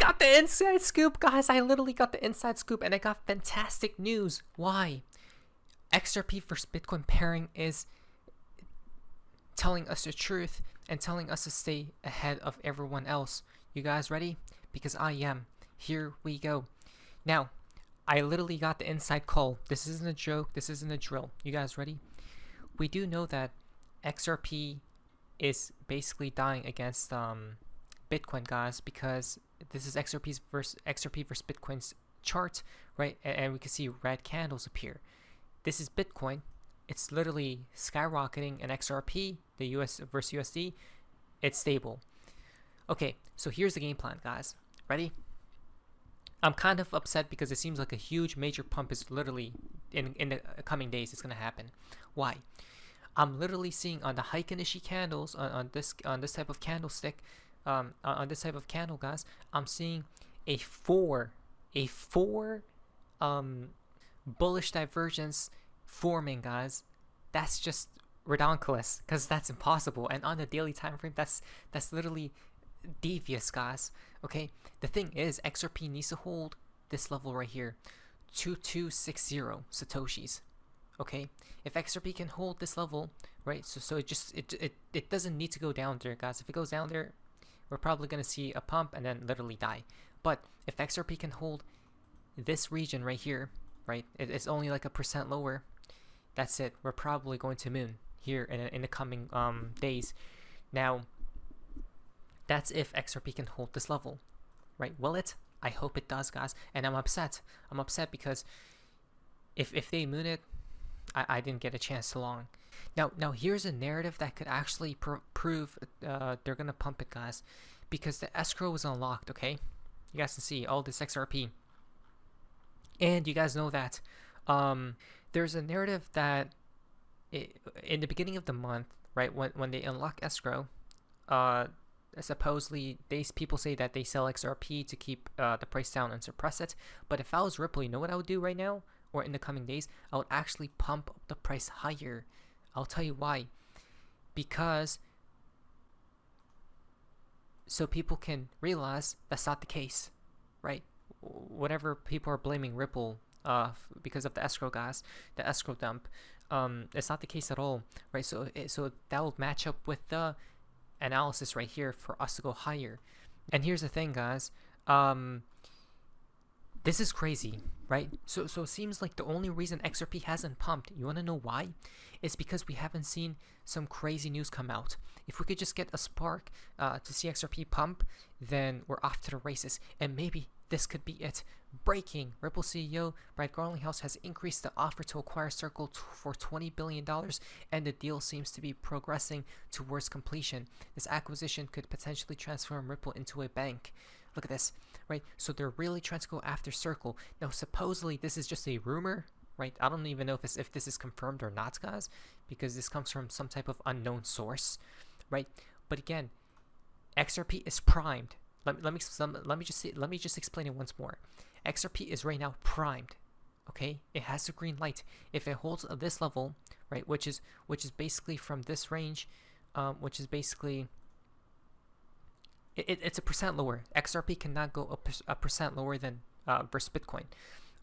got the inside scoop, guys. I literally got the inside scoop, and I got fantastic news. Why? XRP versus Bitcoin pairing is telling us the truth and telling us to stay ahead of everyone else. You guys ready? Because I am. Here we go. Now, I literally got the inside call. This isn't a joke. This isn't a drill. You guys ready? We do know that XRP is basically dying against Bitcoin, guys, because this is XRP versus Bitcoin's chart, right? And we can see red candles appear. This is Bitcoin. It's literally skyrocketing, and XRP, the US versus USD, it's stable. Okay, so here's the game plan, guys. Ready? I'm kind of upset because it seems like a huge major pump is literally in the coming days. It's gonna happen. Why? I'm literally seeing on the Heiken-ishi candles on this type of candlestick, on this type of candle, guys. I'm seeing a four bullish divergence forming, guys. That's just redonkulous, because that's impossible. And on the daily time frame, that's literally devious, guys. Okay, the thing is, XRP needs to hold this level right here, 2260 satoshis. Okay, if XRP can hold this level, right, so it doesn't need to go down there, guys. If it goes down there, we're probably gonna see a pump and then literally die. But if XRP can hold this region right here, right, it's only like 1% lower, that's it. We're probably going to moon here in the coming days. Now, that's if XRP can hold this level, right? Will it? I hope it does, guys. And I'm upset. I'm upset because if they moon it, I didn't get a chance so long. Now here's a narrative that could actually prove they're gonna pump it, guys, because the escrow was unlocked. Okay, you guys can see all this XRP, and you guys know that there's a narrative that in the beginning of the month, right, when they unlock escrow, supposedly people say that they sell XRP to keep the price down and suppress it. But if I was Ripple, you know what I would do right now, or in the coming days? I would actually pump up the price higher. I'll tell you why. Because so people can realize that's not the case, right? Whatever people are blaming Ripple because of the escrow, guys, the escrow dump, it's not the case at all, right? So that will match up with the analysis right here for us to go higher. And here's the thing, guys, this is crazy, right? So it seems like the only reason XRP hasn't pumped, you want to know why? It's because we haven't seen some crazy news come out. If we could just get a spark to see XRP pump, then we're off to the races. And maybe this could be it. Breaking: Ripple CEO Brad Garlinghouse has increased the offer to acquire Circle for $20 billion, and the deal seems to be progressing towards completion. This acquisition could potentially transform Ripple into a bank. Look at this, right? So they're really trying to go after Circle. Now, supposedly, this is just a rumor, right? I don't even know if this is confirmed or not, guys, because this comes from some type of unknown source, right? But again, XRP is primed. Let me just explain it once more. XRP is right now primed. Okay, it has the green light. If it holds at this level, right, which is basically from this range, which is basically it's 1% lower. XRP cannot go a percent lower than versus Bitcoin.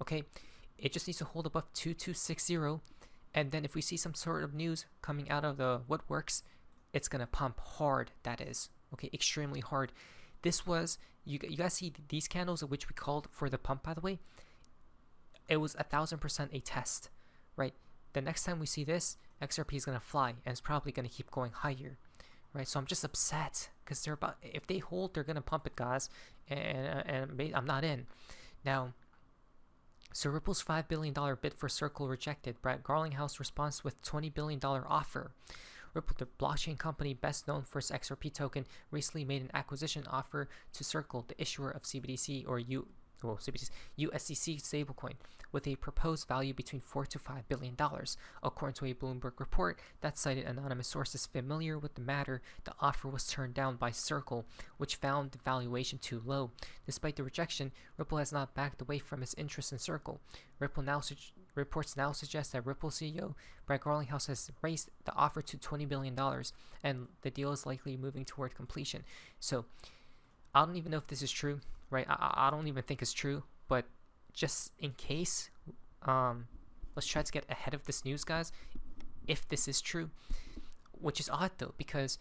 Okay, it just needs to hold above 2260, and then if we see some sort of news coming out of the woodworks, it's gonna pump hard. That is, okay, extremely hard. This was, you guys see these candles, which we called for the pump, by the way. It was 1000% a test, right? The next time we see this, XRP is gonna fly, and it's probably gonna keep going higher, right? So I'm just upset because if they hold, they're gonna pump it, guys, and I'm not in. Now, so Ripple's $5 billion bid for Circle rejected. Brad Garlinghouse responds with $20 billion offer. Ripple, the blockchain company best known for its XRP token, recently made an acquisition offer to Circle, the issuer of CBDC or USDC stablecoin, with a proposed value between $4 to $5 billion. According to a Bloomberg report that cited anonymous sources familiar with the matter, the offer was turned down by Circle, which found the valuation too low. Despite the rejection, Ripple has not backed away from its interest in Circle. Reports now suggest that Ripple CEO Brad Garlinghouse has raised the offer to $20 billion, and the deal is likely moving toward completion. So, I don't even know if this is true, right? I don't even think it's true, but just in case, let's try to get ahead of this news, guys. If this is true, which is odd though, because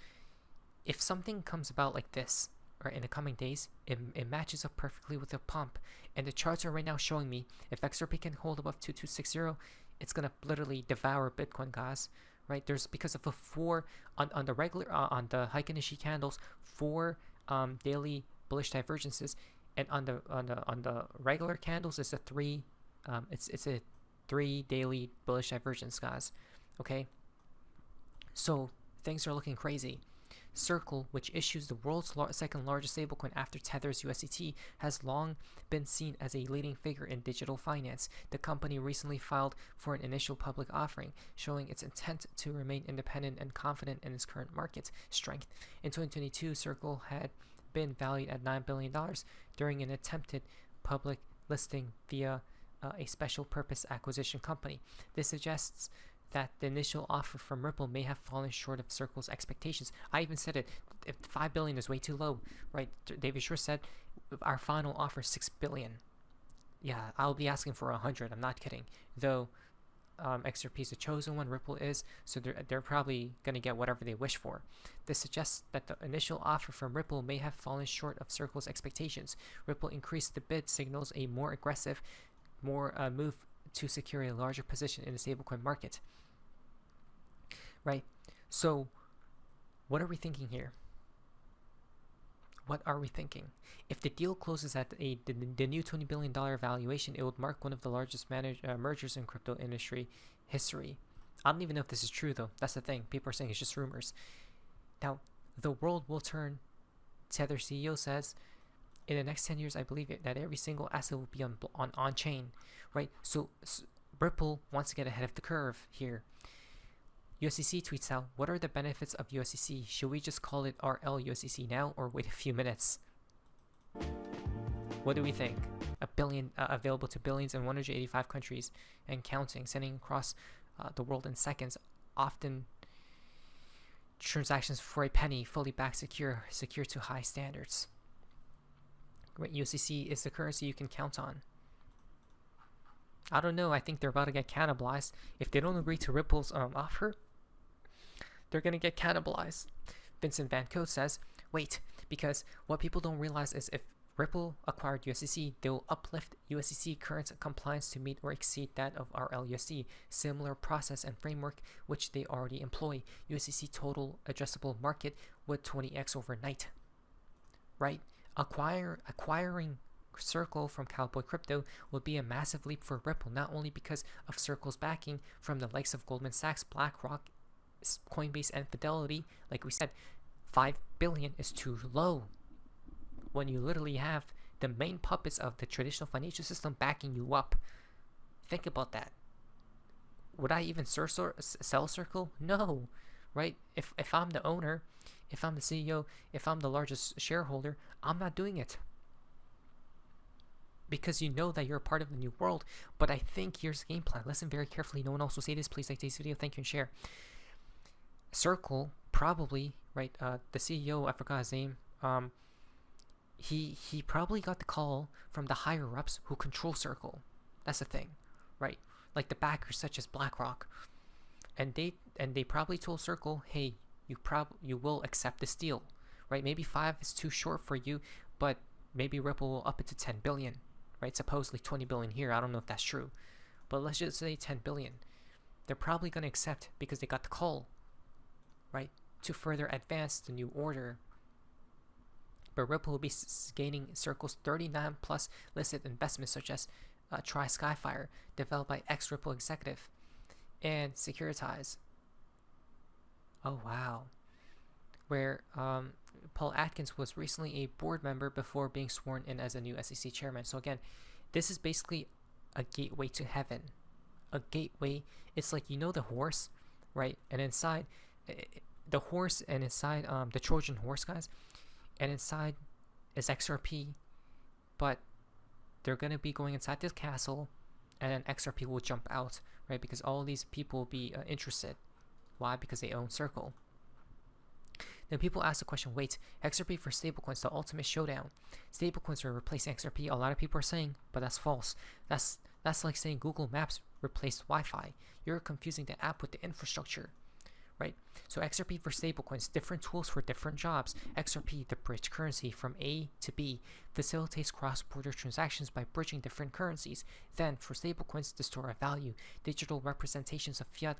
if something comes about like this, right, in the coming days, it matches up perfectly with the pump, and the charts are right now showing me if XRP can hold above 2260, it's gonna literally devour Bitcoin, guys. Right? There's, because of the four on the regular on the Heiken Nishi candles, 4 daily bullish divergences, and on the regular candles it's a 3 it's a 3 daily bullish divergence, guys. Okay, so things are looking crazy. Circle, which issues the world's second largest stablecoin after Tether's USDT, has long been seen as a leading figure in digital finance. The company recently filed for an initial public offering, showing its intent to remain independent and confident in its current market strength. In 2022, Circle had been valued at $9 billion during an attempted public listing via a special purpose acquisition company. This suggests that the initial offer from Ripple may have fallen short of Circle's expectations. I even said it, if $5 billion is way too low, right? David Shore said our final offer is $6 billion. Yeah, I'll be asking for 100. I'm not kidding. Though XRP is the chosen one, Ripple is, so they're probably gonna get whatever they wish for. This suggests that the initial offer from Ripple may have fallen short of Circle's expectations. Ripple increased the bid, signals a more aggressive, move to secure a larger position in the stablecoin market. Right? So, what are we thinking here? What are we thinking? If the deal closes at the new $20 billion valuation, it would mark one of the largest mergers in crypto industry history. I don't even know if this is true, though. That's the thing. People are saying it's just rumors. Now, the world will turn, Tether CEO says, in the next 10 years, I believe that every single asset will be on chain, right? So Ripple wants to get ahead of the curve here. USDC tweets out, what are the benefits of USDC? Should we just call it RL USDC now or wait a few minutes? What do we think? $1 billion available to billions in 185 countries and counting, sending across the world in seconds, often transactions for a penny, fully backed, secure to high standards. Right, USDC is the currency you can count on. I don't know. I think they're about to get cannibalized. If they don't agree to Ripple's offer, they're going to get cannibalized. Vincent Van Cote says, wait, because what people don't realize is if Ripple acquired USDC, they will uplift USDC current compliance to meet or exceed that of RLUSD, similar process and framework which they already employ. USDC total addressable market would 20x overnight. Right? Acquiring Circle from Cowboy Crypto would be a massive leap for Ripple, not only because of Circle's backing from the likes of Goldman Sachs, BlackRock, Coinbase, and Fidelity. Like we said, $5 billion is too low when you literally have the main puppets of the traditional financial system backing you up. Think about that. Would I even sell Circle? No, right? If I'm the owner, if I'm the CEO, if I'm the largest shareholder, I'm not doing it. Because you know that you're a part of the new world. But I think here's the game plan. Listen very carefully. No one else will say this. Please like today's video. Thank you and share. Circle, probably, right, the CEO, I forgot his name, he probably got the call from the higher ups who control Circle. That's the thing, right? Like the backers such as BlackRock. And they probably told Circle, hey, you will accept this deal, right? Maybe 5 is too short for you, but maybe Ripple will up it to 10 billion, right? Supposedly 20 billion here. I don't know if that's true, but let's just say 10 billion. They're probably going to accept because they got the call, right? To further advance the new order. But Ripple will be gaining Circle's 39 plus listed investments such as Try Skyfire, developed by ex-Ripple executive, and Securitize. Oh wow. Where Paul Atkins was recently a board member before being sworn in as a new SEC chairman. So again, this is basically a gateway to heaven. A gateway. It's like, you know, the horse, right? And inside the horse, and inside the Trojan horse, guys, and inside is XRP, but they're gonna be going inside this castle, and then XRP will jump out, right? Because all these people will be interested. Why? Because they own Circle. And people ask the question, wait, XRP for stablecoins, the ultimate showdown. Stablecoins are replacing XRP. A lot of people are saying, but that's false. That's like saying Google Maps replaced Wi-Fi. You're confusing the app with the infrastructure, right? So XRP for stablecoins, different tools for different jobs. XRP, the bridge currency from A to B, facilitates cross-border transactions by bridging different currencies. Then for stablecoins, the store of value, digital representations of fiat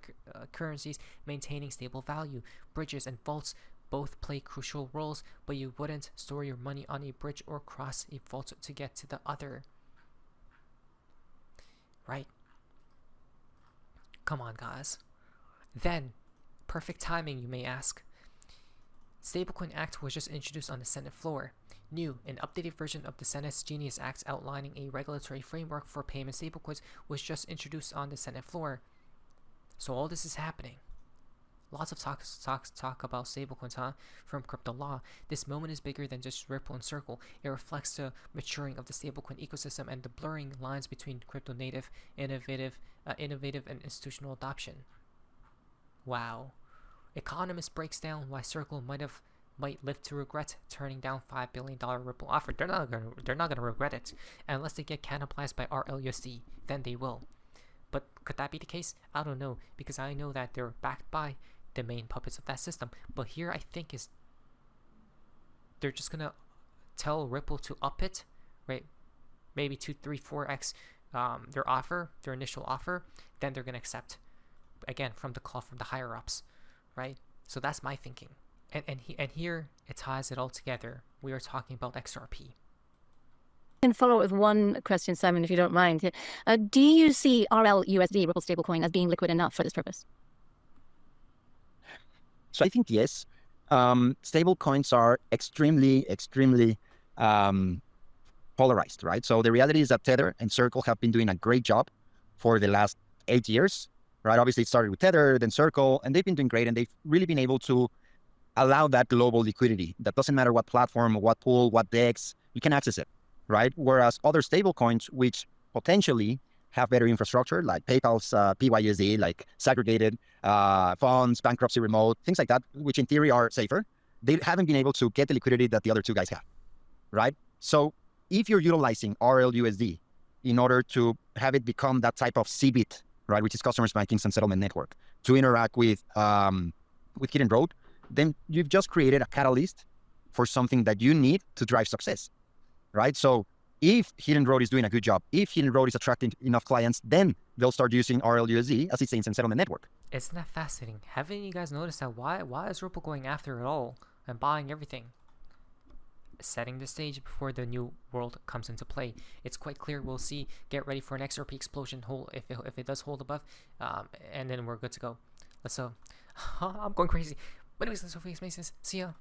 currencies maintaining stable value. Bridges and vaults both play crucial roles, but you wouldn't store your money on a bridge or cross a vault to get to the other. Right? Come on, guys. Then, perfect timing, you may ask. Stablecoin Act was just introduced on the Senate floor. New, an updated version of the Senate's Genius Act outlining a regulatory framework for payment stablecoins was just introduced on the Senate floor. So all this is happening. Lots of talk about stablecoins, huh? From crypto law, this moment is bigger than just Ripple and Circle. It reflects the maturing of the stablecoin ecosystem and the blurring lines between crypto native, innovative, and institutional adoption. Wow. Economist breaks down why Circle might live to regret turning down $5 billion Ripple offer. They're not gonna regret it unless they get cannibalized by RLUSD. Then they will. But could that be the case? I don't know, because I know that they're backed by the main puppets of that system. But here I think is they're just gonna tell Ripple to up it, right? Maybe 2, 3, 4x their initial offer. Then they're gonna accept again from the call from the higher ups, right? So that's my thinking. And here it ties it all together. We are talking about XRP. And follow up with one question, Simon, if you don't mind. Do you see RLUSD, Ripple stablecoin, as being liquid enough for this purpose? So I think yes. Stable coins are extremely polarized, right? So the reality is that Tether and Circle have been doing a great job for the last 8 years, right? Obviously it started with Tether, then Circle, and they've been doing great, and they've really been able to allow that global liquidity. That doesn't matter what platform, what pool, what DEX, you can access it, right? Whereas other stable coins, which potentially have better infrastructure, like PayPal's PYUSD, like segregated funds, bankruptcy remote, things like that, which in theory are safer, they haven't been able to get the liquidity that the other two guys have, right? So if you're utilizing RLUSD in order to have it become that type of CBIT, right, which is Customers Banking and Settlement Network, to interact with Hidden Road, then you've just created a catalyst for something that you need to drive success, right? So if Hidden Road is doing a good job, if Hidden Road is attracting enough clients, then they'll start using RLUSD as its instant settlement network. Isn't that fascinating? Haven't you guys noticed that? Why is Ripple going after it all and buying everything? Setting the stage before the new world comes into play. It's quite clear. We'll see. Get ready for an XRP explosion. If it does hold above, and then we're good to go. Let's I'm going crazy. But anyways, that's Sophie's Masons. See ya.